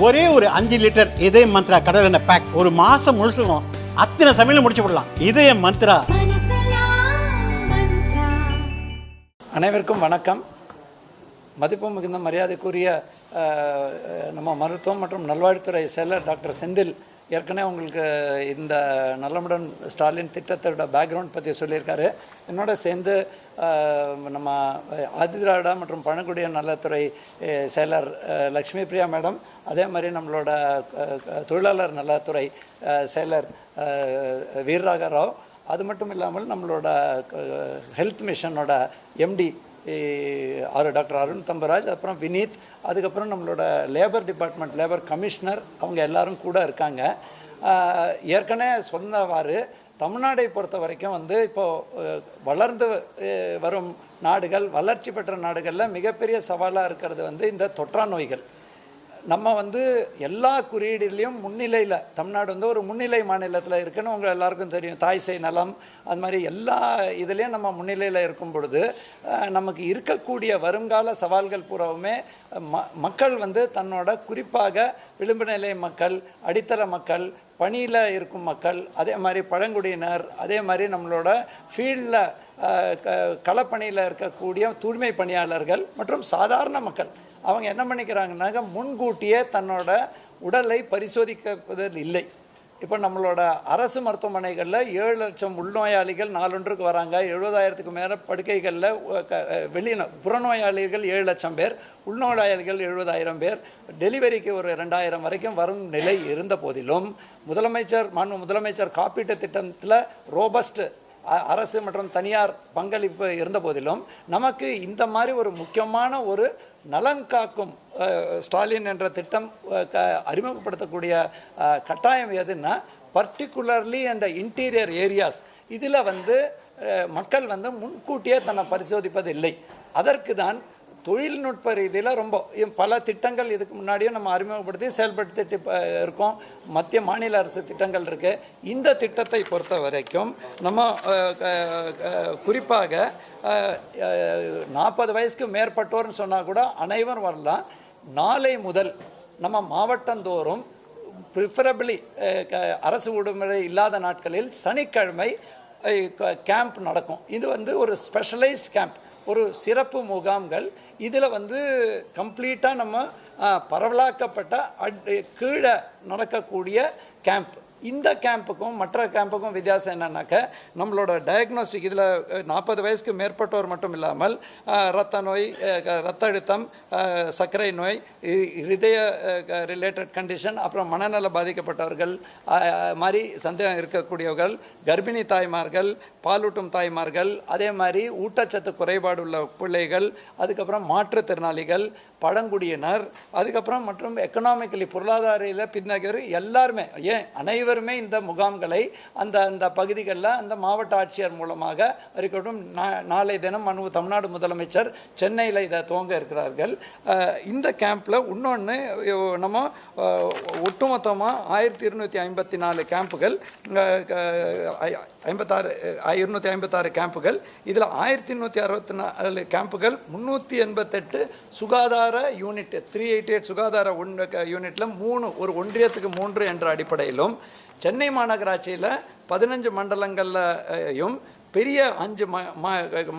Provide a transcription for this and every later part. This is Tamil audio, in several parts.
ஒரே ஒரு 5 லிட்டர் இதய மந்த்ரா கடல் எண்ணெய் பேக் ஒரு மாசம் முழுசுக்கும் அத்தனை சமையல முடிச்சு விடலாம். இதய மந்த்ரா. அனைவருக்கும் வணக்கம். மதிப்பு மிகுந்த மரியாதைக்குரிய நம்ம மருத்துவம் மற்றும் நல்வாழ்வுத்துறை செயலர் டாக்டர் செந்தில் ஏற்கனவே உங்களுக்கு இந்த நலமுடன் ஸ்டாலின் திட்டத்தோட பேக்ரவுண்ட் பற்றி சொல்லியிருக்காரு. என்னோட சேர்ந்து நம்ம ஆதிதிராவிட மற்றும் பழங்குடிய நலத்துறை செயலர் லக்ஷ்மி பிரியா மேடம், அதே மாதிரி நம்மளோட தொழிலாளர் நலத்துறை செயலர் வீரராக ராவ், அது மட்டும் இல்லாமல் நம்மளோட health மிஷனோட empty doctor Arun Thambaraj, அப்புறம் வினீத், அதுக்கப்புறம் நம்மளோட லேபர் டிபார்ட்மெண்ட் லேபர் கமிஷனர், அவங்க எல்லாரும் கூட இருக்காங்க. ஏற்கனவே சொன்னவாறு தமிழ்நாடை பொறுத்த வரைக்கும் இப்போது வளர்ந்து வரும் நாடுகள், வளர்ச்சி பெற்ற நாடுகளில் மிகப்பெரிய சவாலாக இருக்கிறது இந்த தொற்றா நோய்கள். நம்ம எல்லா குறியீடுலேயும் முன்னிலையில், தமிழ்நாடு ஒரு முன்னிலை மாநிலத்தில் இருக்குன்னு உங்கள் எல்லாருக்கும் தெரியும். தாய் சேய் நலம், அது மாதிரி எல்லா இதுலேயும் நம்ம முன்னிலையில் இருக்கும் பொழுது நமக்கு இருக்கக்கூடிய வருங்கால சவால்கள் பூராவுமே மக்கள் தன்னோட குறிப்பாக விளிம்பு நிலை மக்கள், அடித்தர மக்கள், பணியில் இருக்கும் மக்கள், அதே மாதிரி பழங்குடியினர், அதே மாதிரி நம்மளோட ஃபீல்டில் களப்பணியில் இருக்கக்கூடிய தூய்மை பணியாளர்கள் மற்றும் சாதாரண மக்கள், அவங்க என்ன பண்ணிக்கிறாங்கன்னாக்க முன்கூட்டியே தன்னோட உடலை பரிசோதிப்பதில் இல்லை. இப்போ நம்மளோட அரசு மருத்துவமனைகளில் 7 லட்சம் உள்நோயாளிகள் நாளொன்றுக்கு வராங்க. 70,000க்கு மேலே படுக்கைகளில் புறநோயாளிகள் 7 லட்சம் பேர், உள்நோயாளிகள் 70,000 பேர், டெலிவரிக்கு ஒரு 2,000 வரைக்கும் வரும் நிலை இருந்த போதிலும் முதலமைச்சர் காப்பீட்டு திட்டத்தில் ரோபஸ்ட் அரசு மற்றும் தனியார் பங்களிப்பு இருந்த போதிலும் நமக்கு இந்த மாதிரி ஒரு முக்கியமான ஒரு நலன் காக்கும் ஸ்டாலின் என்ற திட்டம் அறிமுகப்படுத்தக்கூடிய கட்டாயம் எதுன்னா, பர்டிகுலர்லி அந்த இன்டீரியர் ஏரியாஸ், இதில் மக்கள் முன்கூட்டியே தன்னை பரிசோதிப்பது இல்லை. அதற்கு தான் தொழில்நுட்ப ரீதியில் ரொம்ப பல திட்டங்கள் இதுக்கு முன்னாடியும் நம்ம அறிமுகப்படுத்தி செயல்படுத்திட்டு இருக்கோம். மத்திய மாநில அரசு திட்டங்கள் இருக்குது. இந்த திட்டத்தை பொறுத்த வரைக்கும் நம்ம குறிப்பாக 40 வயசுக்கு மேற்பட்டோர்னு சொன்னால் கூட அனைவரும் வரலாம். நாளை முதல் நம்ம மாவட்டந்தோறும் ப்ரிஃபரபிளி அரசு விடுமுறை இல்லாத நாட்களில் சனிக்கிழமை கேம்ப் நடக்கும். இது ஒரு ஸ்பெஷலைஸ்ட் கேம்ப், ஒரு சிறப்பு முகாம்கள். இதில் கம்ப்ளீட்டாக நம்ம பரவலாக்கப்பட்ட கீழே நடக்கக்கூடிய கேம்ப். இந்த கேம்புக்கும் மற்ற கேம்புக்கும் வித்தியாசம் என்னன்னாக்க, நம்மளோட டயக்னோஸ்டிக் இதில் 40 வயசுக்கு மேற்பட்டோர் மட்டும் இல்லாமல் இரத்த நோய், இரத்த அழுத்தம், சர்க்கரை நோய், இதய ரிலேட்டட் கண்டிஷன், அப்புறம் மனநல பாதிக்கப்பட்டவர்கள் மாதிரி சந்தேகம் இருக்கக்கூடியவர்கள், கர்ப்பிணி தாய்மார்கள், பாலூட்டும் தாய்மார்கள், அதே மாதிரி ஊட்டச்சத்து குறைபாடு உள்ள பிள்ளைகள், அதுக்கப்புறம் மாற்றுத்திறனாளிகள், பழங்குடியினர், அதுக்கப்புறம் மற்றும் எக்கனாமிக்கலி பொருளாதார பின்னணியர் எல்லாருமே, அனைவருமே இந்த முகாம்களை அந்த பகுதிகளில் அந்த மாவட்ட ஆட்சியர் மூலமாக இருக்கட்டும். நாளை தினம் தமிழ்நாடு முதலமைச்சர் சென்னையில் இதை துவங்க இருக்கிறார்கள். இந்த கேம்பில் இன்னொன்று நம்ம ஒட்டுமொத்தமாக 1254 கேம்புகள், 256 கேம்புகள், இதில் 1164 கேம்புகள், 388 சுகாதார யூனிட், 388 சுகாதார யூனிட்டில் 3, ஒரு ஒன்றியத்துக்கு 3 என்ற அடிப்படையிலும், சென்னை மாநகராட்சியில் 15 மண்டலங்கள்லையும், பெரிய 5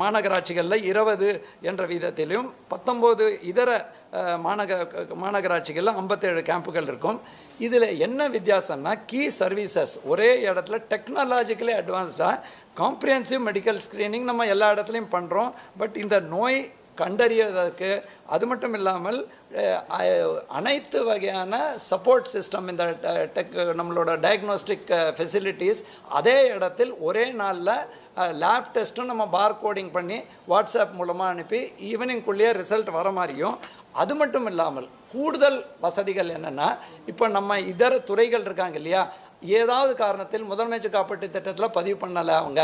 மாநகராட்சிகளில் 20 என்ற வீதத்திலும், 19 இதர மாநகராட்சிகளில் 57 கேம்புகள் இருக்கும். இதில் என்ன வித்தியாசம்னா, கீ சர்வீசஸ் ஒரே இடத்துல டெக்னாலஜிக்கலி அட்வான்ஸ்டாக காம்ப்ரிஹென்சிவ் மெடிக்கல் ஸ்க்ரீனிங் நம்ம எல்லா இடத்துலையும் பண்ணுறோம். பட் இந்த நோய் கண்டறியதற்கு அது மட்டும் இல்லாமல் அனைத்து வகையான சப்போர்ட் சிஸ்டம், இந்த நம்மளோட டயக்னோஸ்டிக் ஃபெசிலிட்டிஸ் அதே இடத்தில் ஒரே நாளில் லேப் டெஸ்ட்டும் நம்ம பார் கோடிங் பண்ணி வாட்ஸ்அப் மூலமாக அனுப்பி ஈவினிங்குள்ளேயே ரிசல்ட் வர மாதிரியும், அது மட்டும் இல்லாமல் கூடுதல் வசதிகள் என்னென்னா, இப்போ நம்ம இதர துறைகள் இருக்காங்க இல்லையா, ஏதாவது காரணத்தில் முதலமைச்சர் காப்பீட்டு திட்டத்தில் பதிவு பண்ணலை அவங்க,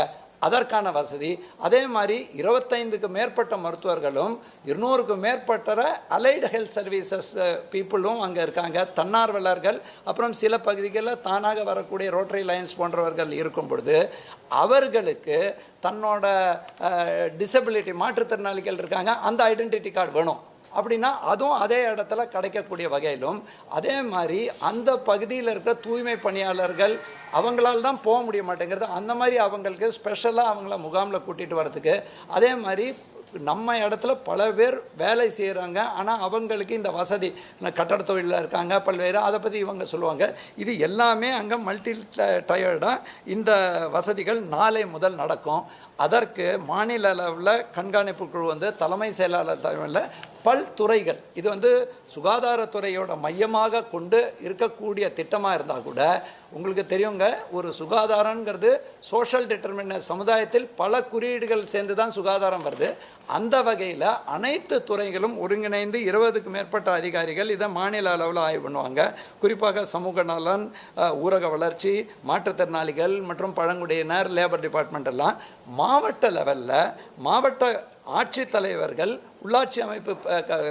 அதற்கான வசதி. அதே மாதிரி 25க்கு மேற்பட்ட மருத்துவர்களும் 200க்கு மேற்பட்ட அலைடு ஹெல்த் சர்வீசஸ் பீப்புளும் அங்கே இருக்காங்க. தன்னார்வலர்கள், அப்புறம் சில பகுதிகளில் தானாக வரக்கூடிய ரோட்டரி லைன்ஸ் போன்றவர்கள் இருக்கும் பொழுது அவர்களுக்கு தன்னோட டிசபிலிட்டி, மாற்றுத்திறனாளிகள் இருக்காங்க, அந்த ஐடென்டிட்டி கார்டு வேணும் அப்படின்னா அதுவும் அதே இடத்துல கிடைக்கக்கூடிய வகையிலும், அதே மாதிரி அந்த பகுதியில் இருக்கிற தூய்மை பணியாளர்கள் அவங்களால தான் போக முடிய மாட்டேங்கிறது, அந்த மாதிரி அவங்களுக்கு ஸ்பெஷலாக அவங்கள முகாமில் கூட்டிகிட்டு வரதுக்கு, அதே மாதிரி நம்ம இடத்துல பல பேர் வேலை செய்கிறாங்க, ஆனால் அவங்களுக்கு இந்த வசதி கட்டட தொழிலில் இருக்காங்க பல்வேறு, அதை பற்றி இவங்க சொல்லுவாங்க. இது எல்லாமே அங்கே மல்டி டயர்டாக இந்த வசதிகள் நாளை முதல் நடக்கும். அதற்கு மாநில அளவில் கண்காணிப்பு குழு வந்து தலைமை செயலாளர் தலைமையில் பல்துறைகள், இது சுகாதாரத்துறையோட மையமாக கொண்டு இருக்கக்கூடிய திட்டமாக இருந்தால் கூட உங்களுக்கு தெரியுங்க, ஒரு சுகாதாரங்கிறது சோஷியல் டிட்டர்மினன்ட், சமுதாயத்தில் பல குறியீடுகள் சேர்ந்து தான் சுகாதாரம் வருது. அந்த வகையில் அனைத்து துறைகளும் ஒருங்கிணைந்து 20க்கு மேற்பட்ட அதிகாரிகள் இதை மாநில அளவில் ஆய்வு பண்ணுவாங்க. குறிப்பாக சமூக நலன், ஊரக வளர்ச்சி, மாற்றுத்திறனாளிகள் மற்றும் பழங்குடியினர், லேபர் டிபார்ட்மெண்ட் எல்லாம் மாவட்ட லெவலில் மாவட்ட ஆட்சித்தலைவர்கள், உள்ளாட்சி அமைப்பு,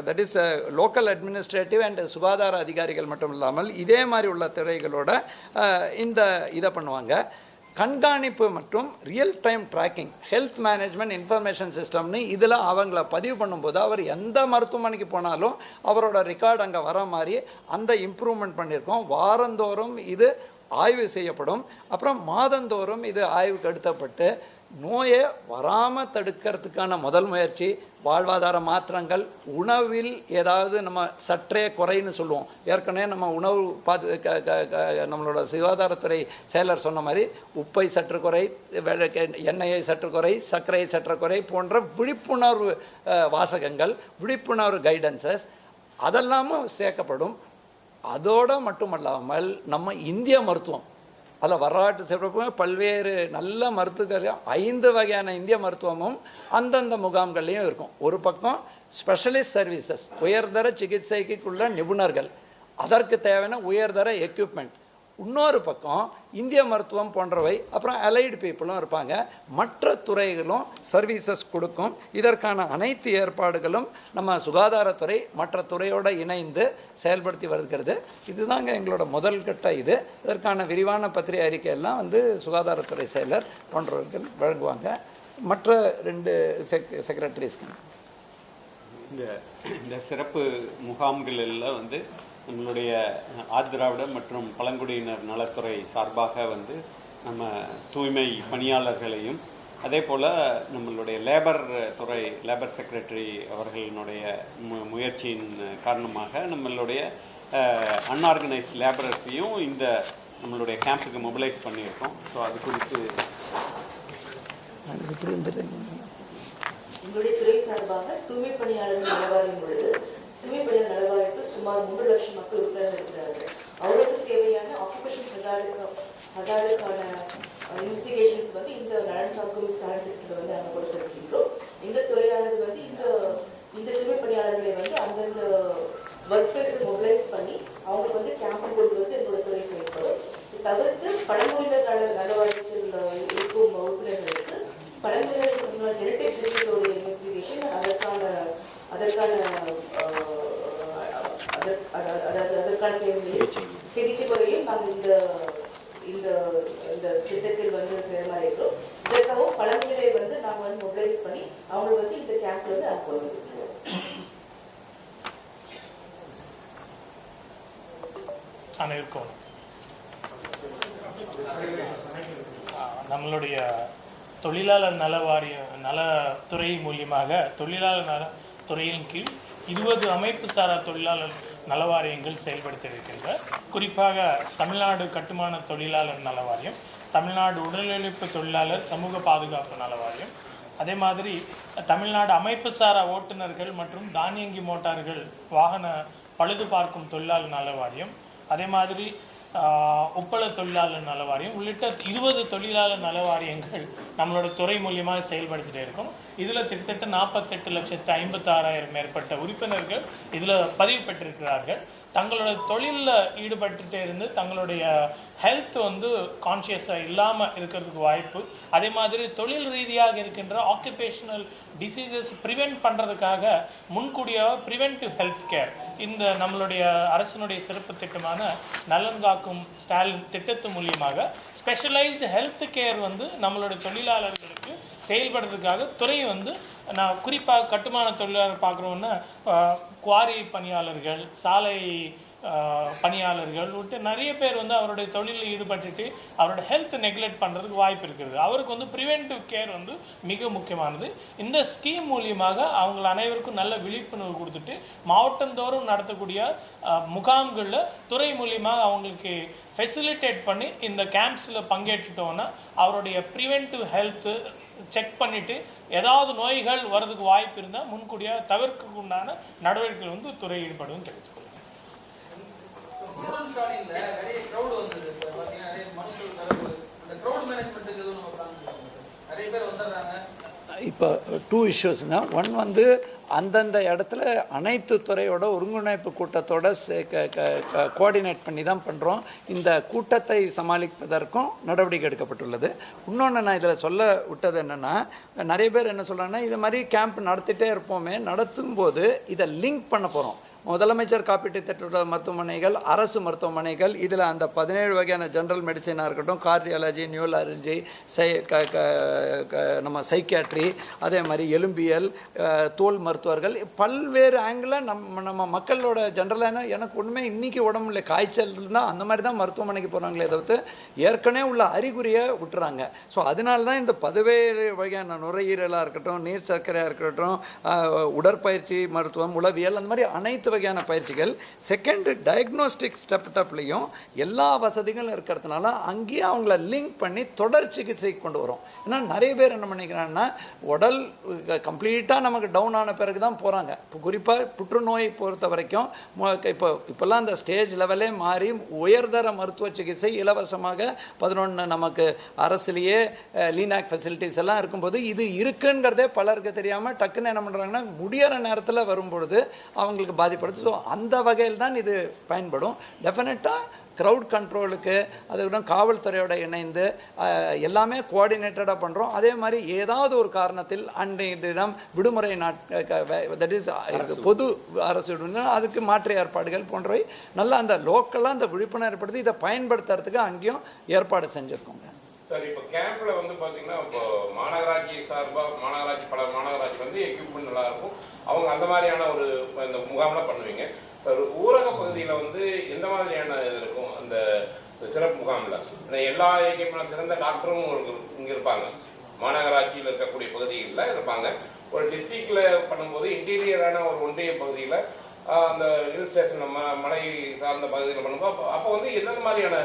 that is local administrative and சுகாதார அதிகாரிகள் மட்டும் இல்லாமல் இதே மாதிரி உள்ள துறைகளோட இதை பண்ணுவாங்க. கண்காணிப்பு மற்றும் real time tracking, health management information சிஸ்டம்னு இதில் அவங்கள பதிவு பண்ணும்போது அவர் எந்த மருத்துவமனைக்கு போனாலும் அவரோட ரெக்கார்டு அங்கே வர மாதிரி அந்த இம்ப்ரூவ்மெண்ட் பண்ணியிருக்கோம். வாரந்தோறும் இது ஆய்வு செய்யப்படும். அப்புறம் மாதந்தோறும் இது ஆய்வுக்கு எடுத்தப்பட்டு நோயை வராமல் தடுக்கிறதுக்கான முதல் முயற்சி வாழ்வாதார மாற்றங்கள். உணவில் ஏதாவது நம்ம சற்றே குறைன்னு சொல்லுவோம். ஏற்கனவே நம்ம உணவு நம்மளோட சுகாதாரத்துறை செயலர் சொன்ன மாதிரி உப்பை சற்று குறை, எண்ணெயை சற்று குறை, சர்க்கரையை சற்று குறை போன்ற விழிப்புணர்வு வாசகங்கள், விழிப்புணர்வு கைடன்சஸ் அதெல்லாமும் சேர்க்கப்படும். அதோடு மட்டுமல்லாமல் நம்ம இந்திய மருத்துவம், அதில் வரலாற்று சிறப்பு பல்வேறு நல்ல மருத்துவர்கள் 5 வகையான இந்திய மருத்துவமும் அந்தந்த முகாம்கள்லையும் இருக்கும். ஒரு பக்கம் ஸ்பெஷலிஸ்ட் சர்வீசஸ், உயர்தர சிகிச்சைக்குள்ள நிபுணர்கள், அதற்கு தேவையான உயர்தர எக்யூப்மெண்ட். இன்னொரு பக்கம் இந்திய மருத்துவம் போன்றவை, அப்புறம் அலைடு பீப்புளும் இருப்பாங்க. மற்ற துறைகளும் சர்வீசஸ் கொடுக்கும். இதற்கான அனைத்து ஏற்பாடுகளும் நம்ம சுகாதாரத்துறை மற்ற துறையோடு இணைந்து செயல்படுத்தி வருகிறது. இதுதாங்க எங்களோட முதல் கட்ட. இதற்கான விரிவான பத்திரிகை அறிக்கையெல்லாம் சுகாதாரத்துறை செயலர் போன்றவர்கள் வழங்குவாங்க. மற்ற 2 செக்ரட்டரிஸ்க்கு இந்த சிறப்பு முகாம்களில் நம்மளுடைய ஆதிதிராவிட மற்றும் பழங்குடியினர் நலத்துறை சார்பாக நம்ம தூய்மை பணியாளர்களையும், அதே போல் நம்மளுடைய லேபர் செக்ரட்டரி அவர்களுடைய முயற்சியின் காரணமாக நம்மளுடைய அன்ஆர்கனைஸ்ட் லேபரர்ஸையும் இந்த நம்மளுடைய கேம்புக்கு மொபிலைஸ் பண்ணியிருக்கோம். ஸோ அது குறித்து எங்களுடைய துறை சார்பாக தூய்மை பணியாளர்கள் நலவாரியம் உள்ளது. தூய்மை பணியாளர் நலவாரியத்தில் சுமார் 3 லட்சம் மக்கள் உறுப்பினர்கள் இருக்கிறார்கள். அவர்களுக்கு தேவையான ஆக்குபேஷன் ஹசார்டுக்கான இன்வெஸ்டிகேஷன்ஸ் இந்த நலன் காக்கும் ஸ்டாண்டர்ட்ஸில் நாங்கள் கொடுத்திருக்கின்றோம். எங்கள் துறையானது இந்த தூய்மை பணியாளர்களை அந்தந்த ஒர்க் பிளேஸில் மொபிலைஸ் பண்ணி அவங்களுக்கு கேம்ப் கொடுத்து எங்களோட துறை செயல்படும். தவிர்த்து பழங்குடியினர் நலவாரியத்தில் இருக்கும் உறுப்பினர்களுக்கு பழங்குடியினர் ஜெனடிக் டிசீஸோட இன்வெஸ்டிகேஷன், அதற்கான சிகிச்சை முறையும் நாங்கள் இந்த திட்டத்தில் செயல்மாறிக்கிறோம். இதற்காகவும் பழங்குடியினரை நாங்கள் மொபிலைஸ் பண்ணி அவங்க இந்த கேம்ப்ல அனுப்புவோம். அனைவருக்கும் நம்மளுடைய தொழிலாளர் நலத்துறை மூலியமாக தொழிலாளர் நலத்துறையின் கீழ் 20 அமைப்பு சாரா தொழிலாளர் நலவாரியங்கள் செயல்படுத்தியிருக்கின்ற. குறிப்பாக தமிழ்நாடு கட்டுமான தொழிலாளர் நலவாரியம், தமிழ்நாடு உடலுழைப்பு தொழிலாளர் சமூக பாதுகாப்பு நலவாரியம், அதே மாதிரி தமிழ்நாடு அமைப்பு சாரா ஓட்டுநர்கள் மற்றும் தானியங்கி மோட்டார்கள் வாகன பழுது பார்க்கும் தொழிலாளர் நலவாரியம், அதே மாதிரி உப்பள தொழிலாளர் நலவாரியம் உள்ளிட்ட 20 தொழிலாளர் நலவாரியங்கள் நம்மளோட துறை மூலியமாக செயல்படுத்திகிட்டே இருக்கோம். இதில் கிட்டத்தட்ட 48,56,000 மேற்பட்ட உறுப்பினர்கள் இதில் பதிவு பெற்றிருக்கிறார்கள். தங்களோட தொழிலில் ஈடுபட்டுட்டே இருந்து தங்களுடைய ஹெல்த் வந்து கான்ஷியஸாக இல்லாமல் இருக்கிறதுக்கு வாய்ப்பு, அதே மாதிரி தொழில் ரீதியாக இருக்கின்ற ஆக்குபேஷனல் டிசீசஸ் ப்ரிவெண்ட் பண்ணுறதுக்காக முன்கூடியாக ப்ரிவென்டிவ் ஹெல்த் கேர் இந்த நம்மளுடைய அரசினுடைய சிறப்பு திட்டமான நலன் காக்கும் ஸ்டாலின் திட்டத்து மூலியமாக ஸ்பெஷலைஸ்டு ஹெல்த் கேர் வந்து நம்மளுடைய தொழிலாளர்களுக்கு செயல்படுறதுக்காக துறை வந்து நான் குறிப்பாக கட்டுமான தொழிலாளர் பார்க்குறோன்னா குவாரி பணியாளர்கள், சாலை பணியாளர்கள் விட்டு நிறைய பேர் வந்து அவருடைய தொழிலில் ஈடுபட்டுட்டு அவரோட ஹெல்த் நெக்லெக்ட் பண்ணுறதுக்கு வாய்ப்பு இருக்கிறது. அவருக்கு வந்து ப்ரிவென்டிவ் கேர் வந்து மிக முக்கியமானது. இந்த ஸ்கீம் மூலியமாக அவங்க அனைவருக்கும் நல்ல விழிப்புணர்வு கொடுத்துட்டு மாவட்டந்தோறும் நடத்தக்கூடிய முகாம்களில் துறை மூலியமாக அவங்களுக்கு ஃபெசிலிட்டேட் பண்ணி இந்த கேம்ப்ஸில் பங்கேற்றுட்டோன்னா அவருடைய ப்ரிவென்டிவ் ஹெல்த்து செக் பண்ணிவிட்டு ஏதாவது நோய்கள் வர்றதுக்கு வாய்ப்பு இருந்தால் முன்கூடியாக தவிர்க்க உண்டான நடவடிக்கைகள் வந்து துறை ஈடுபடும் தெரிவித்துக்கொள்ளும். இப்போ 2 இஷ்யூஸ்னா, ஒன் வந்து அந்தந்த இடத்துல அனைத்து துறையோட ஒருங்கிணைப்பு கூட்டத்தோட கோஆர்டினேட் பண்ணி தான் பண்ணுறோம். இந்த கூட்டத்தை சமாளிப்பதற்கும் நடவடிக்கை எடுக்கப்பட்டுள்ளது. இன்னொன்று நான் இதில் சொல்ல விட்டது என்னென்னா, நிறைய பேர் என்ன சொல்கிறாங்கன்னா, இது மாதிரி கேம்ப் நடத்திட்டே இருப்போமே, நடத்தும்போது இதை லிங்க் பண்ண போகிறோம். முதலமைச்சர் காப்பீட்டு திட்ட மருத்துவமனைகள், அரசு மருத்துவமனைகள், இதில் அந்த 17 வகையான ஜென்ரல் மெடிசனாக இருக்கட்டும், கார்டியாலஜி, நியூரலஜி, நம்ம சைக்கியாட்ரி, அதே மாதிரி எலும்பியல், தோல் மருத்துவர்கள், பல்வேறு ஆங்கிளில் நம்ம மக்களோட ஜென்ரலான எனக்கு ஒன்றுமே இன்றைக்கி உடம்புல காய்ச்சல் இருந்தால் அந்த மாதிரி தான் மருத்துவமனைக்கு போகிறாங்களே தவிர்த்து ஏற்கனவே உள்ள அறிகுறியை விட்டுறாங்க. ஸோ அதனால தான் இந்த 17 வகையான நுரையீரலாக இருக்கட்டும், நீர் சர்க்கரையாக இருக்கட்டும், உடற்பயிற்சி மருத்துவம், உளவியல், அந்த மாதிரி அனைத்து வகையான பயிற்சிகள். செகண்ட், டயக்னோஸ்டிக் ஸ்டெப்லையும் எல்லா வசதிகளும் இருக்கிறதுனால அங்கேயே அவங்கள லிங்க் பண்ணி தொடர் சிகிச்சைக்கு கொண்டு வரும். ஏன்னா நிறைய பேர் என்ன பண்ணிக்கிறாங்கன்னா, உடல் கம்ப்ளீட்டாக நமக்கு டவுன் ஆன பிறகு தான் போகிறாங்க. இப்போ குறிப்பாக புற்றுநோய் பொறுத்த வரைக்கும் இப்போல்லாம் அந்த ஸ்டேஜ் லெவலே மாறி உயர்தர மருத்துவ சிகிச்சை இலவசமாக 11 நமக்கு அரசுலேயே லீனாக் ஃபெசிலிட்டிஸ் எல்லாம் இருக்கும்போது இது இருக்குங்கிறதே பலருக்கு தெரியாமல் டக்குன்னு என்ன பண்ணுறாங்கன்னா, முடிகிற நேரத்தில் வரும்பொழுது அவங்களுக்கு பாதிப்பு. ஸோ அந்த வகையில் தான் இது பயன்படும். டெஃபினட்டாக க்ரௌட் கண்ட்ரோலுக்கு அதுக்கப்புறம் காவல்துறையோட இணைந்து எல்லாமே கோஆர்டினேட்டடாக பண்ணுறோம். அதே மாதிரி ஏதாவது ஒரு காரணத்தில் அன்றையிடம் விடுமுறை தட் இஸ் பொது அரசு அதுக்கு மாற்று ஏற்பாடுகள் போன்றவை நல்லா அந்த லோக்கலாக அந்த விழிப்புணர்வு ஏற்படுத்தி இதை பயன்படுத்துறதுக்கு அங்கேயும் ஏற்பாடு செஞ்சுருக்கோங்க. சார், இப்போ கேம்பில் வந்து பார்த்தீங்கன்னா, இப்போ மாநகராட்சி சார்பாக பல மாநகராட்சி வந்து எக்யூப்மெண்ட் நல்லா இருக்கும், அவங்க அந்த மாதிரியான ஒரு இந்த முகாம்லாம் பண்ணுவீங்க. ஊரக பகுதியில் வந்து எந்த மாதிரியான இது இருக்கும் அந்த சிறப்பு முகாமில்? எல்லா எக்யூப்மெண்ட் சிறந்த டாக்டரும் இங்கே இருப்பாங்க, மாநகராட்சியில் இருக்கக்கூடிய பகுதிகளில் இருப்பாங்க. ஒரு டிஸ்ட்ரிக்டில் பண்ணும்போது இன்டீரியரான ஒரு ஒன்றிய பகுதியில் அந்த ஹில் ஸ்டேஷன் மலை சார்ந்த பகுதியில் பண்ணும்போது அப்போ வந்து எந்த மாதிரியான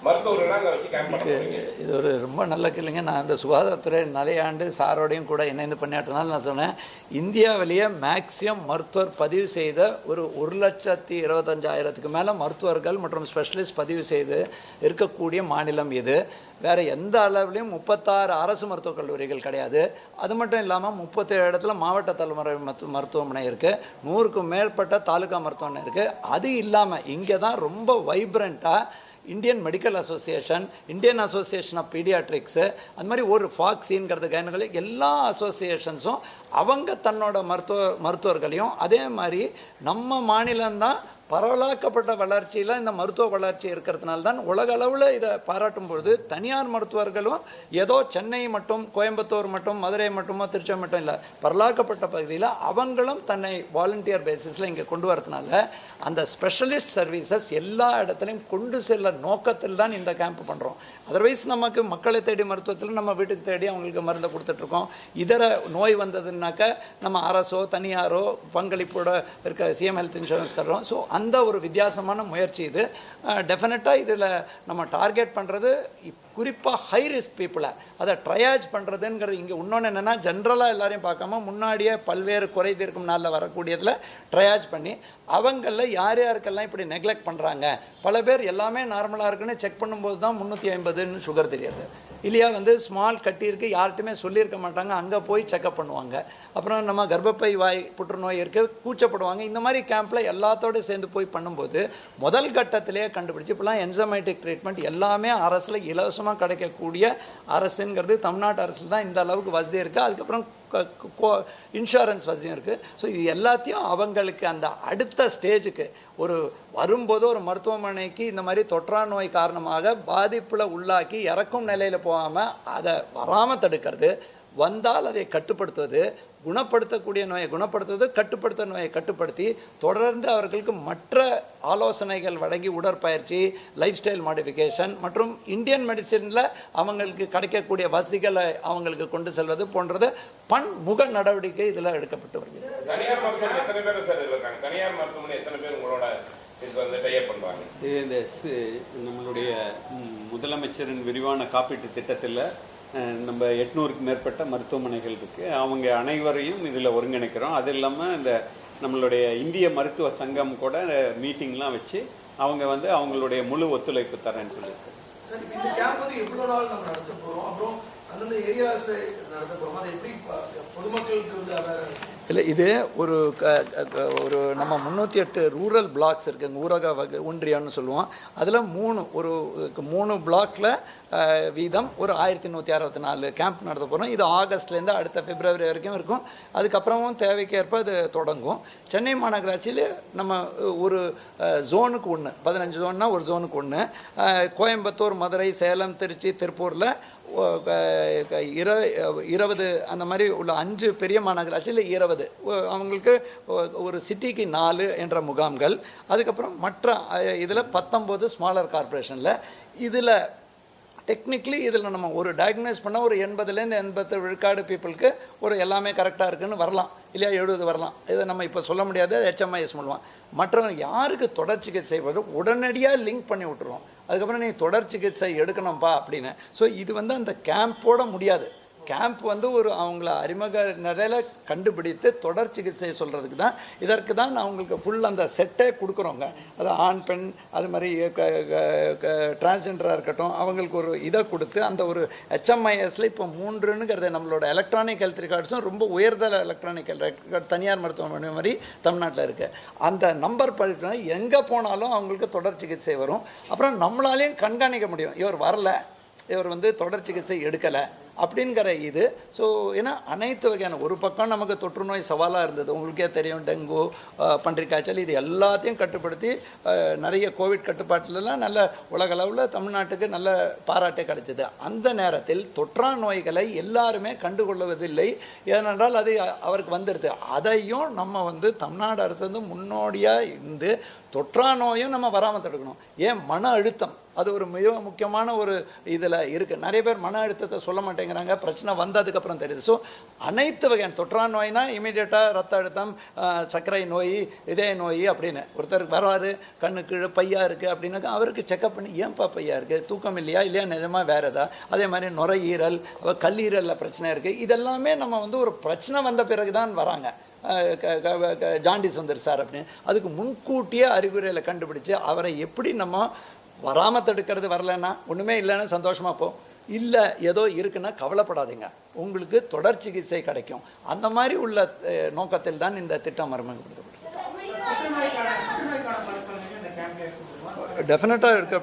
மருத்துவர்கள்லாம் அங்கே வச்சு கேம்ப் பண்ணுறீங்க? இது ஒரு ரொம்ப நல்ல கேள்விங்க. நான் அந்த சுகாதாரத்துறை நிறைய ஆண்டு சாரோடையும் கூட இணைந்து பண்ணியாட்டனால நான் சொன்னேன், இந்தியாவிலேயே மேக்சிமம் மருத்துவர் பதிவு செய்த ஒரு 1,25,000க்கு மேலே மருத்துவர்கள் மற்றும் ஸ்பெஷலிஸ்ட் பதிவு செய்து இருக்கக்கூடிய மாநிலம் இது. வேறு எந்த அளவுலையும் 36 அரசு மருத்துவக் கல்லூரிகள் கிடையாது. அது மட்டும் இல்லாமல் 37 இடத்துல மாவட்ட தலைமுறை மருத்துவமனை இருக்குது, 100க்கும் மேற்பட்ட தாலுகா மருத்துவமனை இருக்குது. அது இல்லாமல் இங்கே தான் ரொம்ப வைப்ரண்ட்டாக Indian medical Association, Indian Association of Paediatrics, அந்த மாதிரி ஒரு ஃபாக்ஸின்கிறது கைனகள் எல்லா அசோசியேஷன்ஸும் அவங்க தன்னோட மருத்துவர்களையும் அதே மாதிரி நம்ம மாநிலம்தான் பரவலாக்கப்பட்ட வளர்ச்சியில் இந்த மருத்துவ வளர்ச்சி இருக்கிறதுனால தான் உலக அளவில் இதை பாராட்டும் பொழுது தனியார் மருத்துவர்களும் ஏதோ சென்னை மட்டும், கோயம்புத்தூர் மட்டும், மதுரை மட்டுமோ, திருச்சி மட்டும் இல்லை, பரவலாக்கப்பட்ட பகுதியில் அவங்களும் தன்னை வாலண்டியர் பேசிஸில் இங்கே கொண்டு வரதுனால அந்த ஸ்பெஷலிஸ்ட் சர்வீசஸ் எல்லா இடத்துலையும் கொண்டு செல்ல நோக்கத்தில் தான் இந்த கேம்ப் பண்ணுறோம். அதர்வைஸ் நமக்கு மக்களை தேடி மருத்துவத்தில் நம்ம வீட்டுக்கு தேடி அவங்களுக்கு மருந்தை கொடுத்துட்ருக்கோம். இதர நோய் வந்ததுன்னாக்க நம்ம அரசோ தனியாரோ பங்களிப்போட இருக்க சிஎம் ஹெல்த் இன்சூரன்ஸ் கட்டுறோம். ஸோ அந்த ஒரு வித்தியாசமான முயற்சி இது. டெஃபினட்டாக இதில் நம்ம டார்கெட் பண்ணுறது குறிப்பாக ஹை ரிஸ்க் பீப்புளை அதை ட்ரையாஜ் பண்ணுறதுங்கிறது. இங்கே இன்னொன்று என்னென்னா, ஜென்ரலாக எல்லாரையும் பார்க்காம முன்னாடியே பல்வேறு குறை தீர்க்கும் நாளில் வரக்கூடியதில் ட்ரையாஜ் பண்ணி அவங்களில் யார் யாருக்கெல்லாம் இப்படி நெக்லெக்ட் பண்ணுறாங்க. பல பேர் எல்லாமே நார்மலாக இருக்குன்னு செக் பண்ணும்போது தான் 350ன்னு சுகர் தெரியாது. இல்லையா வந்து ஸ்மால் கட்டி இருக்குது, யார்கிட்டையுமே சொல்லியிருக்க மாட்டாங்க, அங்கே போய் செக்அப் பண்ணுவாங்க. அப்புறம் நம்ம கர்ப்பப்பை வாய் புற்றுநோய் இருக்குது, கூச்சப்படுவாங்க. இந்த மாதிரி கேம்பில் எல்லாத்தோடு சேர்ந்து போய் பண்ணும்போது முதல் கட்டத்திலே கண்டுபிடிச்சி இப்போலாம் என்சைமேட்டிக் ட்ரீட்மெண்ட் எல்லாமே அரசில் இலவசமாக கிடைக்கக்கூடிய அரசுங்கிறது தமிழ்நாட்டு அரசில் தான் இந்த அளவுக்கு வசதி இருக்குது. அதுக்கப்புறம் இன்சூரன்ஸ் வசதியும் இருக்குது. ஸோ இது எல்லாத்தையும் அவங்களுக்கு அந்த அடுத்த ஸ்டேஜுக்கு ஒரு வரும்போது ஒரு மருத்துவமனைக்கு இந்த மாதிரி தொற்றா நோய் காரணமாக பாதிப்பில் உள்ளாக்கி இறக்கும் நிலையில் போகாமல் அதை வராமல் தடுக்கிறது, வந்தால் அதை கட்டுப்படுத்துவது, குணப்படுத்தக்கூடிய நோயை குணப்படுத்துவது, கட்டுப்படுத்த நோயை கட்டுப்படுத்தி தொடர்ந்து அவர்களுக்கு மற்ற ஆலோசனைகள் வழங்கி உடற்பயிற்சி, லைஃப் ஸ்டைல் மாடிஃபிகேஷன் மற்றும் இந்தியன் மெடிசினில் அவங்களுக்கு கிடைக்கக்கூடிய வசதிகளை அவங்களுக்கு கொண்டு செல்வது போன்றது பன்முக நடவடிக்கை இதில் எடுக்கப்பட்டு வருகிறது. தனியார் மருத்துவமனை எத்தனை பேர் சார் இருக்காங்க? தனியார் மருத்துவமனை எத்தனை பேர் உங்களோட இது வந்து டைப் பண்ணுவாங்க? இந்த நம்மளுடைய முதலமைச்சரின் விரிவான காப்பீட்டு திட்டத்தில் நம்ம 800க்கு மேற்பட்ட மருத்துவமனைகள் இருக்குது. அவங்க அனைவரையும் இதில் ஒருங்கிணைக்கிறோம். அது இல்லாமல் இந்த நம்மளுடைய இந்திய மருத்துவ சங்கம் கூட மீட்டிங்லாம் வச்சு அவங்க வந்து அவங்களுடைய முழு ஒத்துழைப்பு தரேன்னு சொல்லியிருக்காங்க. சார், இந்த கேம்ப் வந்து எவ்வளோ நாள் நம்ம நடத்த போகிறோம், அப்புறம் அந்தந்த ஏரியாஸில் நடத்த போகிறோம், அதை எப்படி பொதுமக்களுக்கு வந்து இல்லை, இது ஒரு நம்ம 308 ரூரல் பிளாக்ஸ் இருக்குங்க, ஊரக ஒன்றியம்னு சொல்லுவோம். அதில் 3 பிளாக்ல வீதம் ஒரு 1164 கேம்ப் நடத்த போகிறோம். இது ஆகஸ்ட்லேருந்து அடுத்த பிப்ரவரி வரைக்கும் இருக்கும். அதுக்கப்புறமும் தேவைக்கு ஏற்ப அது தொடங்கும். சென்னை மாநகராட்சியில் நம்ம ஒரு ஜோனுக்கு 1, 15 ஜோன்னா ஒரு ஜோனுக்கு 1, கோயம்புத்தூர், மதுரை, சேலம், திருச்சி, திருப்பூரில் 20 அந்த மாதிரி உள்ள 5 பெரிய மாநகராட்சியில் 20, அவங்களுக்கு ஒரு சிட்டிக்கு 4 என்ற முகாம்கள். அதுக்கப்புறம் மற்ற இதில் 19 ஸ்மாலர் கார்பரேஷனில். இதில் டெக்னிக்கலி இதில் நம்ம ஒரு டயக்னோஸ் பண்ணால் ஒரு 80லேருந்து 80 விழுக்காடு பீப்புளுக்கு ஒரு எல்லாமே கரெக்டாக இருக்குதுன்னு வரலாம், இல்லையா 70 வரலாம். இதை நம்ம இப்போ சொல்ல முடியாது, HMIS பண்ணுவோம். மற்றவங்க யாருக்கு தொடர் சிகிச்சை வரும் உடனடியாக லிங்க் பண்ணி விட்டுருவோம். அதுக்கப்புறம் நீ தொடர் சிகிச்சை எடுக்கணும்ப்பா அப்படின்னு. ஸோ இது வந்து அந்த கேம்போட முடியாது. கேம்ப் வந்து ஒரு அவங்கள அறிமுக நிலையில் கண்டுபிடித்து தொடர் சிகிச்சை சொல்கிறதுக்கு தான், இதற்கு தான் அவங்களுக்கு ஃபுல் அந்த செட்டே கொடுக்குறோங்க. அது ஆண் பெண் அது மாதிரி டிரான்ஸ்ஜெண்டராக இருக்கட்டும், அவங்களுக்கு ஒரு இதை கொடுத்து அந்த ஒரு HMISல இப்போ 3ங்கிறது நம்மளோட எலக்ட்ரானிக் ஹெல்த் ரெக்கார்ட்ஸும் ரொம்ப உயர்தர எலக்ட்ரானிக் ஹெல்த் ரெக்கார்ட் தனியார் மருத்துவமனை மாதிரி தமிழ்நாட்டில் இருக்குது. அந்த நம்பர் படிக்கணும்னா எங்கே போனாலும் அவங்களுக்கு தொடர் சிகிச்சை வரும். அப்புறம் நம்மளாலையும் கண்காணிக்க முடியும், இவர் வரல, இவர் வந்து தொடர் சிகிச்சை எடுக்கலை அப்படிங்கிற இது. ஸோ ஏன்னா அனைத்து வகையான ஒரு பக்கம் நமக்கு தொற்று நோய் சவாலாக இருந்தது, உங்களுக்கே தெரியும், டெங்கு, பன்றிக்காய்ச்சல், இது எல்லாத்தையும் கட்டுப்படுத்தி நிறைய கோவிட் கட்டுப்பாட்டிலலாம் நல்ல உலக அளவில் தமிழ்நாட்டுக்கு நல்ல பாராட்டு கிடைச்சிது. அந்த நேரத்தில் தொற்றா நோய்களை எல்லாருமே கண்டுகொள்வதில்லை, ஏனென்றால் அது அவருக்கு வந்துடுது. அதையும் நம்ம வந்து தமிழ்நாடு அரசு வந்து முன்னோடியாக இருந்து தொற்றா நோயும் நம்ம வராமல் தடுக்கணும். ஏன் மன அழுத்தம், அது ஒரு மிக முக்கியமான ஒரு இதில் இருக்குது. நிறைய பேர் மன அழுத்தத்தை சொல்ல மாட்டேங்கிறாங்க, பிரச்சனை வந்ததுக்கப்புறம் தெரியுது. ஸோ அனைத்து வகையான தொற்றா நோய்னா இமீடியட்டாக ரத்த அழுத்தம், சர்க்கரை நோய், இதய நோய் அப்படின்னு ஒருத்தருக்கு வராது, கண்ணுக்கு பையா இருக்குது அப்படின்னாக்கா அவருக்கு செக்அப் பண்ணி ஏன்பா பையா இருக்குது, தூக்கம் இல்லையா, இல்லையா நிஜமாக வேறு எதா, அதே மாதிரி நுரையீரல், கல்லீரலில் பிரச்சனை இருக்குது. இதெல்லாமே நம்ம வந்து ஒரு பிரச்சனை வந்த பிறகு தான் வராங்க. ஜாண்டிஸ் வந்துரு சார் அப்படின்னு அதுக்கு முன்கூட்டியே அறிகுறிகளை கண்டுபிடிச்சு அவரை எப்படி நம்ம வராமல் தடுக்கிறது. வரலைன்னா ஒன்றுமே இல்லைன்னு சந்தோஷமாக போ, இல்லை ஏதோ இருக்குன்னா கவலைப்படாதீங்க, உங்களுக்கு தொடர் சிகிச்சை கிடைக்கும். அந்த மாதிரி உள்ள நோக்கத்தில் தான் இந்த திட்டம் அறிமுகப்படுத்தப்பட்டது. டெஃபினட்டாக இருக்க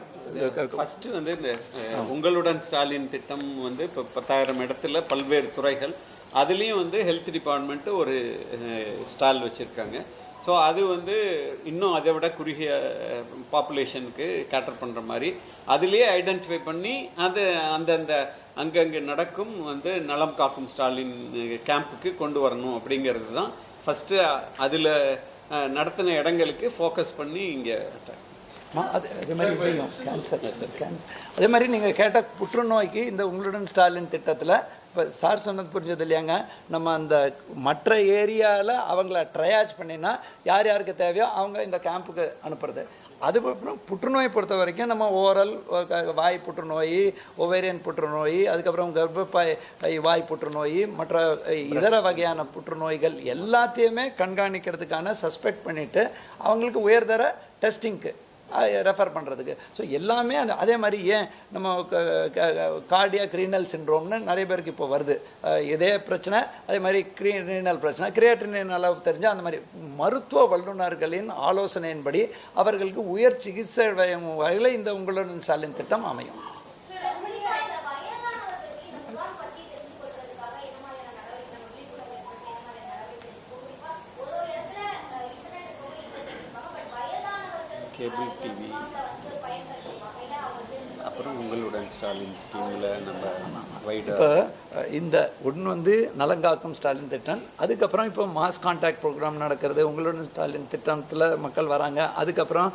ஃபஸ்ட்டு வந்து இந்த உங்களுடன் ஸ்டாலின் திட்டம் வந்து இப்போ 10,000 இடத்துல பல்வேறு துறைகள், அதுலேயும் வந்து ஹெல்த் டிபார்ட்மெண்ட்டு ஒரு ஸ்டால் வச்சுருக்காங்க. ஸோ அது வந்து இன்னும் அதை விட குறுகிய பாப்புலேஷனுக்கு கேட்டர் பண்ணுற மாதிரி அதுலேயே ஐடென்டிஃபை பண்ணி அது அந்தந்த அங்கங்கே நடக்கும் வந்து நலம் காக்கும் ஸ்டாலின் கேம்புக்கு கொண்டு வரணும் அப்படிங்கிறது தான் ஃபஸ்ட்டு. அதில் நடத்தின இடங்களுக்கு ஃபோக்கஸ் பண்ணி இங்கே அதே மாதிரி தெரியும் கேன்சர். அதே மாதிரி நீங்கள் கேட்ட புற்றுநோய்க்கு இந்த உங்களுடன் ஸ்டாலின் திட்டத்தில் இப்போ சார் சொன்னது புரிஞ்சது இல்லையாங்க, நம்ம அந்த மற்ற ஏரியாவில் அவங்கள ட்ரையாஜ் பண்ணினா யார் யாருக்கு தேவையோ அவங்க இந்த கேம்புக்கு அனுப்புறது. அதுக்கப்புறம் புற்றுநோயை பொறுத்த வரைக்கும் நம்ம ஓரல் வாய் புற்றுநோய், ஒவேரியன் புற்றுநோய், அதுக்கப்புறம் கர்ப்பப்பை வாய் புற்றுநோய், மற்ற இதர வகையான புற்றுநோய்கள் எல்லாத்தையுமே கண்காணிக்கிறதுக்கான சஸ்பெக்ட் பண்ணிவிட்டு அவங்களுக்கு உயர்தர டெஸ்டிங்க்கு ரெஃபர் பண்ணுறதுக்கு. ஸோ எல்லாமே அதே மாதிரி ஏன் நம்ம கார்டியாக் ரீனல் சிண்ட்ரோம்னு நிறைய பேருக்கு இப்போ வருது, இதே பிரச்சனை, அதே மாதிரி ரீனல் பிரச்சனை, கிரியேட்டினின் அளவு தெரிஞ்சால் அந்த மாதிரி மருத்துவ வல்லுநர்களின் ஆலோசனையின்படி அவர்களுக்கு உயர் சிகிச்சை வகையில் இந்த உங்களுடன் ஸ்டாலின் திட்டம் அமையும். கேபிள் டிவி, அப்புறம் உங்களுடன் ஸ்டாலின் ஸ்கீமில் நம்ம வைடாக இப்போ இந்த ஒன்று வந்து நலங்காக்கும் ஸ்டாலின் திட்டம், அதுக்கப்புறம் இப்போ மாஸ் கான்டாக்ட் ப்ரோக்ராம் நடக்கிறது, உங்களுடன் ஸ்டாலின் திட்டத்தில் மக்கள் வராங்க, அதுக்கப்புறம்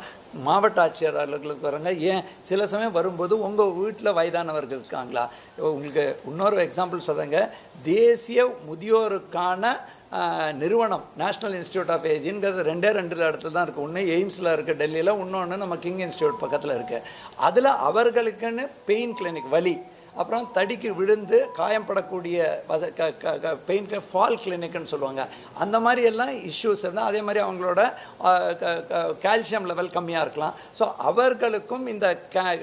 மாவட்ட ஆட்சியர் அலுவலர்களுக்கு வராங்க. ஏன் சில சமயம் வரும்போது உங்கள் வீட்டில் வயதானவர்கள் இருக்காங்களா, உங்களுக்கு இன்னொரு எக்ஸாம்பிள் சொல்கிறேங்க, தேசிய முதியோருக்கான நிறுவனம் நேஷ்னல் இன்ஸ்டியூட் ஆஃப் ஏஜிங்கிறது ரெண்டு இடத்துல தான் இருக்குது. ஒன்று எய்ம்ஸில் இருக்குது டெல்லியில், இன்னொன்று நம்ம கிங் இன்ஸ்டியூட் பக்கத்தில் இருக்குது. அதில் அவர்களுக்குன்னு பெயின் கிளினிக், வலி, அப்புறம் தடிக்கு விழுந்து காயப்படக்கூடிய பெயின் ஃபால் கிளினிக்னு சொல்லுவாங்க, அந்த மாதிரி எல்லாம் இஷ்யூஸ் இருந்தால், அதே மாதிரி அவங்களோட கால்சியம் லெவல் கம்மியாக இருக்கலாம். ஸோ அவர்களுக்கும் இந்த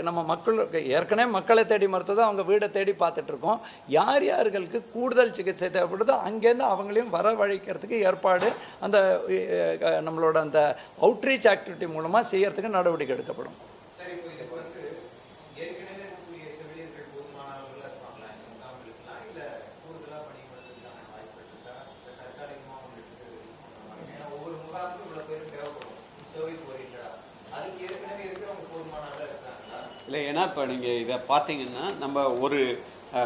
நம்ம மக்களுக்கு ஏற்கனவே மக்களை தேடி மருத்துவம் அவங்க வீடை தேடி பார்த்துட்ருக்கோம். யார் யார்களுக்கு கூடுதல் சிகிச்சை தேவைப்படுதோ அங்கேருந்து அவங்களையும் வரவழைக்கிறதுக்கு ஏற்பாடு அந்த நம்மளோட அந்த அவுட்ரீச் ஆக்டிவிட்டி மூலமாக செய்யறதுக்கு நடவடிக்கை எடுக்கப்படும். இல்லை, ஏன்னா இப்போ நீங்கள் இதை பார்த்தீங்கன்னா நம்ம ஒரு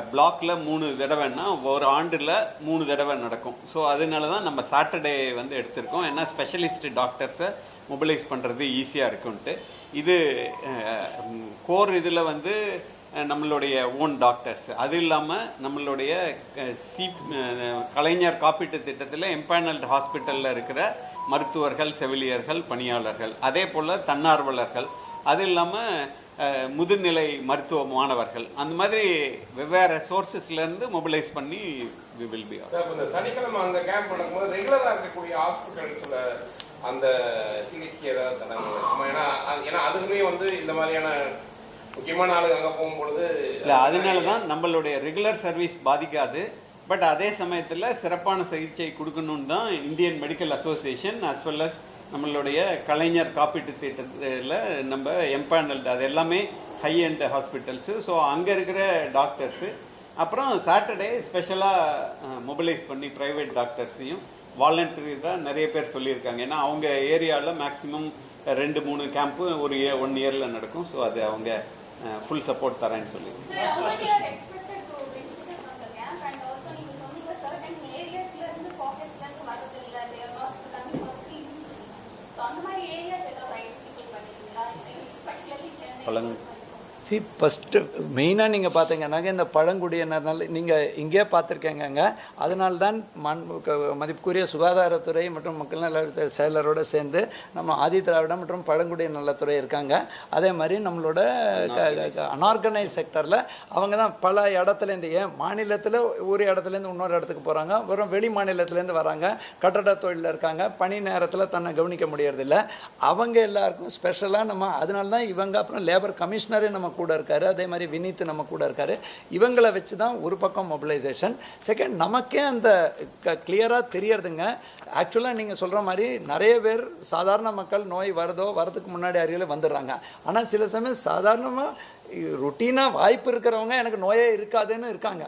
பிளாக்ல 3 தடவைன்னா ஒரு ஆண்டில் 3 தடவை நடக்கும். ஸோ அதனால தான் நம்ம சாட்டர்டே வந்து எடுத்திருக்கோம், ஏன்னா ஸ்பெஷலிஸ்ட் டாக்டர்ஸை மொபிலைஸ் பண்ணுறது ஈஸியாக இருக்குன்ட்டு. இது கோர் இதில் வந்து நம்மளுடைய ஓன் டாக்டர்ஸ், அது இல்லாமல் நம்மளுடைய கலைஞர் காப்பீட்டு திட்டத்தில் எம்பேனல்டு ஹாஸ்பிட்டலில் இருக்கிற மருத்துவர்கள், செவிலியர்கள், பணியாளர்கள், அதே போல் தன்னார்வலர்கள், அது இல்லாமல் முதுநிலை மருத்துவ மாணவர்கள், அந்த மாதிரி வெவ்வேறு சோர்சஸ்லேருந்து மொபிலைஸ் பண்ணி வி வில் பி. இந்த சனிக்கிழமை அந்த கேம்ப் நடக்கும்போது ரெகுலராக இருக்கக்கூடிய ஹாஸ்பிட்டல்ஸில் அந்த சிகிச்சை ஏதாவது தடங்கள், ஏன்னா அதுக்குமே வந்து இந்த மாதிரியான முக்கியமான ஆளுங்க அங்கே போகும்பொழுது இல்லை, அதனால தான் நம்மளுடைய ரெகுலர் சர்வீஸ் பாதிக்காது. பட் அதே சமயத்தில் சிறப்பான சிகிச்சை கொடுக்கணுன்னு தான் Indian medical association as well as நம்மளுடைய கலைஞர் காப்பீட்டு திட்டத்தில் நம்ம எம்பேனல்டு, அது எல்லாமே ஹை அண்ட் ஹாஸ்பிட்டல்ஸு. ஸோ அங்கே இருக்கிற டாக்டர்ஸு, அப்புறம் சாட்டர்டே ஸ்பெஷலாக மொபிலைஸ் பண்ணி ப்ரைவேட் டாக்டர்ஸையும் வாலண்டரி தான் நிறைய பேர் சொல்லியிருக்காங்க. ஏன்னா அவங்க ஏரியாவில் மேக்ஸிமம் 2-3 கேம்ப்பு ஒரு 1 இயரில் நடக்கும். ஸோ அது அவங்க ஃபுல் சப்போர்ட் தரேன்னு சொல்லி. ஃபஸ்ட்டு மெயினாக நீங்கள் பார்த்தீங்கன்னாங்க இந்த பழங்குடியினர்னால நீங்கள் இங்கே பார்த்துருக்கேங்க. அதனால்தான் மதிப்புக்குரிய சுகாதாரத்துறை மற்றும் மக்கள் நலத்துறை செயலரோடு சேர்ந்து நம்ம ஆதி திராவிடம் மற்றும் பழங்குடியினர் நலத்துறை இருக்காங்க. அதே மாதிரி நம்மளோட அன்ஆர்கனைஸ் செக்டரில் அவங்க தான் பல இடத்துலேருந்து, ஏன் மாநிலத்தில் ஒரு இடத்துலேருந்து இன்னொரு இடத்துக்கு போகிறாங்க, வெறும் வெளி மாநிலத்துலேருந்து வராங்க, கட்டட தொழிலில் இருக்காங்க, பணி நேரத்தில் தன்னை கவனிக்க முடியறதில்ல, அவங்க எல்லாருக்கும் ஸ்பெஷலாக நம்ம அதனால தான் இவங்க, அப்புறம் லேபர் கமிஷனரே நம்ம கூட இருக்காரு, அதே மாதிரி வினித் நம்ம கூட இருக்காரு. இவங்களை வச்சு தான் ஒரு பக்கம் மொபிலைசேஷன். செகண்ட், நமக்கே அந்த கிளியராக தெரியறதுங்க. ஆக்சுவலாக நீங்கள் சொல்கிற மாதிரி நிறைய பேர் சாதாரண மக்கள் நோய் வரதுக்கு முன்னாடி அறிவில் வந்துடுறாங்க. ஆனால் சில சமயம் சாதாரணமாக ருட்டீனாக வாய்ப்பு இருக்கிறவங்க எனக்கு நோயே இருக்காதுன்னு இருக்காங்க.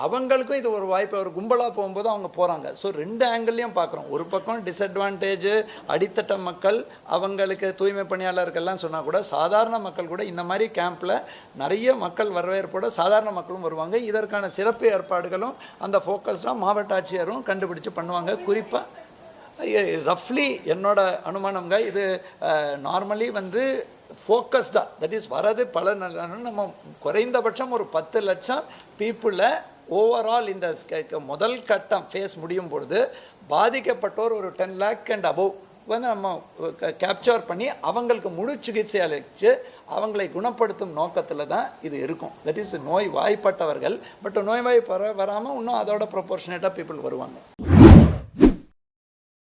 அவங்களுக்கும் இது ஒரு வாய்ப்பு, ஒரு கும்பலாக போகும்போது அவங்க போகிறாங்க. ஸோ 2 ஆங்கிள்லையும் பார்க்குறோம். ஒரு பக்கம் டிஸ்அட்வான்டேஜ் அடித்தட்ட மக்கள், அவங்களுக்கு தூய்மை பணியாளர்கள்லாம் சொன்னால் கூட சாதாரண மக்கள் கூட இந்த மாதிரி கேம்பில் நிறைய மக்கள் வரவேற்போட சாதாரண மக்களும் வருவாங்க. இதற்கான சிறப்பு ஏற்பாடுகளும் அந்த ஃபோக்கஸ்டாக மாவட்ட ஆட்சியரும் கண்டுபிடிச்சு பண்ணுவாங்க. குறிப்பாக ரஃப்லி என்னோட அனுமானங்க, இது நார்மலி வந்து ஃபோக்கஸ்டாக, தட் இஸ் வரது பல நம்ம குறைந்தபட்சம் ஒரு 10 லட்சம் பீப்புளை ஓவரால் இந்த முதல் கட்டம் ஃபேஸ் முடியும் பொழுது பாதிக்கப்பட்டோர் ஒரு 10 lakh அண்ட் அபோவ் வந்து நம்ம கேப்சர் பண்ணி அவங்களுக்கு முழு சிகிச்சை அளித்து அவங்களை குணப்படுத்தும் நோக்கத்தில் தான் இது இருக்கும். தட் இஸ் நோய் வாய்ப்பட்டவர்கள், பட் நோய் வாய் வராமல் இன்னும் அதோட ப்ரொபோர்ஷனேட்டாக பீப்புள் வருவாங்க.